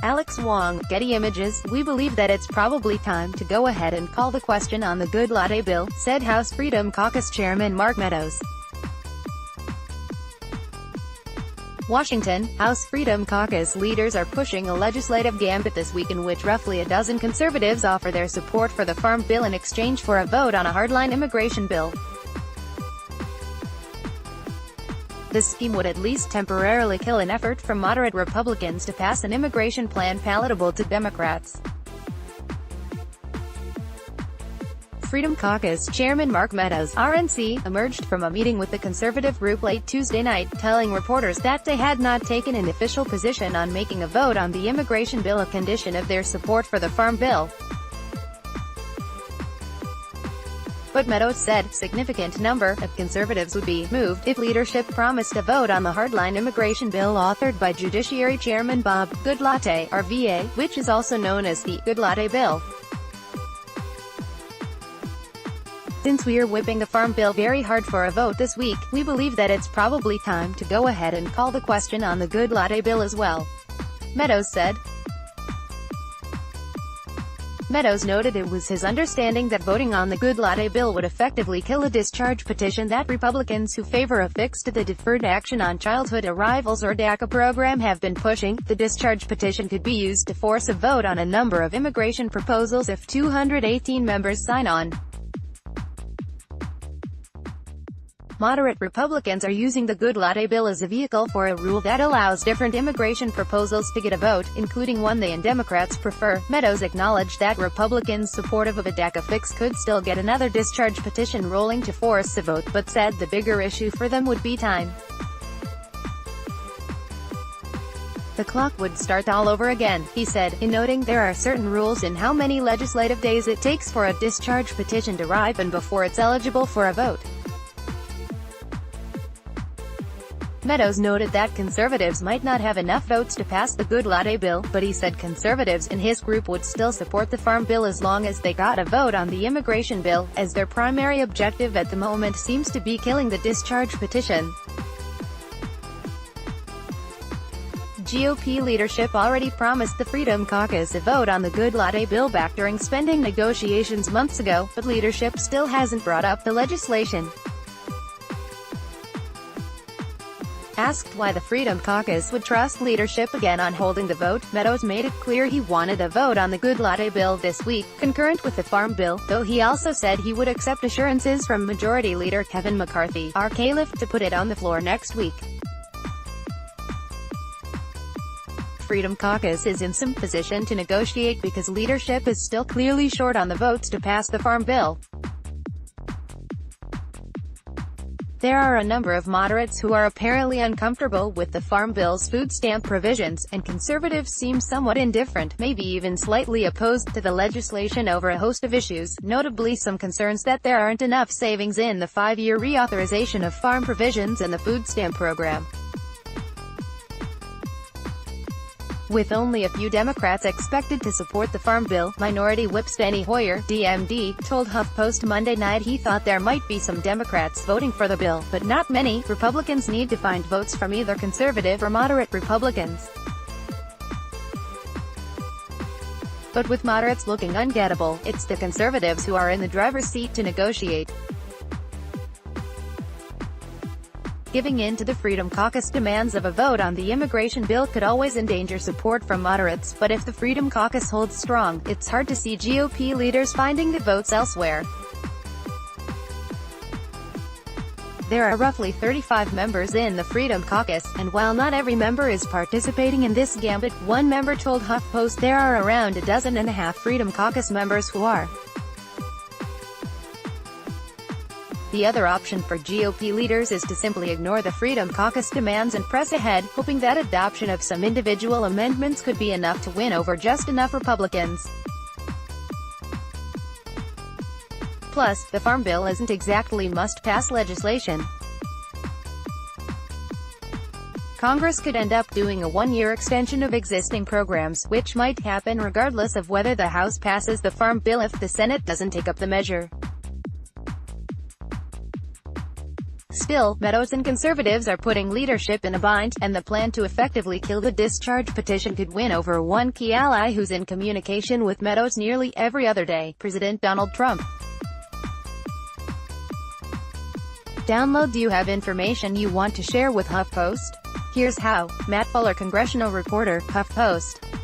Alex Wong, Getty Images, "We believe that it's probably time to go ahead and call the question on the Goodlatte bill," said House Freedom Caucus Chairman Mark Meadows. Washington, House Freedom Caucus leaders are pushing a legislative gambit this week in which roughly a dozen conservatives offer their support for the Farm Bill in exchange for a vote on a hardline immigration bill. This scheme would at least temporarily kill an effort from moderate Republicans to pass an immigration plan palatable to Democrats. Freedom Caucus Chairman Mark Meadows, RNC, emerged from a meeting with the conservative group late Tuesday night, telling reporters that they had not taken an official position on making a vote on the immigration bill a condition of their support for the Farm Bill. But Meadows said, significant number of conservatives would be moved if leadership promised a vote on the hardline immigration bill authored by Judiciary Chairman Bob Goodlatte, RVA, which is also known as the Goodlatte bill. "Since we are whipping the Farm Bill very hard for a vote this week, we believe that it's probably time to go ahead and call the question on the Goodlatte bill as well," Meadows said. Meadows noted it was his understanding that voting on the Goodlatte bill would effectively kill a discharge petition that Republicans who favor a fix to the Deferred Action on Childhood Arrivals or DACA program have been pushing. The discharge petition could be used to force a vote on a number of immigration proposals if 218 members sign on. Moderate Republicans are using the Goodlatte bill as a vehicle for a rule that allows different immigration proposals to get a vote, including one they and Democrats prefer. Meadows acknowledged that Republicans supportive of a DACA fix could still get another discharge petition rolling to force a vote, but said the bigger issue for them would be time. "The clock would start all over again," he said, in noting there are certain rules in how many legislative days it takes for a discharge petition to ripen before it's eligible for a vote. Meadows noted that conservatives might not have enough votes to pass the Goodlatte bill, but he said conservatives in his group would still support the Farm Bill as long as they got a vote on the immigration bill, as their primary objective at the moment seems to be killing the discharge petition. GOP leadership already promised the Freedom Caucus a vote on the Goodlatte bill back during spending negotiations months ago, but leadership still hasn't brought up the legislation. Asked why the Freedom Caucus would trust leadership again on holding the vote, Meadows made it clear he wanted a vote on the Goodlatte bill this week, concurrent with the Farm Bill, though he also said he would accept assurances from Majority Leader Kevin McCarthy, our caliph, to put it on the floor next week. Freedom Caucus is in some position to negotiate because leadership is still clearly short on the votes to pass the Farm Bill. There are a number of moderates who are apparently uncomfortable with the Farm Bill's food stamp provisions, and conservatives seem somewhat indifferent, maybe even slightly opposed to the legislation over a host of issues, notably some concerns that there aren't enough savings in the 5-year reauthorization of farm provisions and the food stamp program. With only a few Democrats expected to support the Farm Bill, Minority Whip Steny Hoyer, DMD, told HuffPost Monday night he thought there might be some Democrats voting for the bill, but not many. Republicans need to find votes from either conservative or moderate Republicans. But with moderates looking ungettable, it's the conservatives who are in the driver's seat to negotiate. Giving in to the Freedom Caucus demands of a vote on the immigration bill could always endanger support from moderates, but if the Freedom Caucus holds strong, it's hard to see GOP leaders finding the votes elsewhere. There are roughly 35 members in the Freedom Caucus, and while not every member is participating in this gambit, one member told HuffPost there are around 12.5 Freedom Caucus members who are. The other option for GOP leaders is to simply ignore the Freedom Caucus demands and press ahead, hoping that adoption of some individual amendments could be enough to win over just enough Republicans. Plus, the Farm Bill isn't exactly must-pass legislation. Congress could end up doing a 1-year extension of existing programs, which might happen regardless of whether the House passes the Farm Bill if the Senate doesn't take up the measure. Still, Meadows and conservatives are putting leadership in a bind, and the plan to effectively kill the discharge petition could win over one key ally who's in communication with Meadows nearly every other day: President Donald Trump. Download. Do you have information you want to share with HuffPost? Here's how. Matt Fuller, congressional reporter, HuffPost.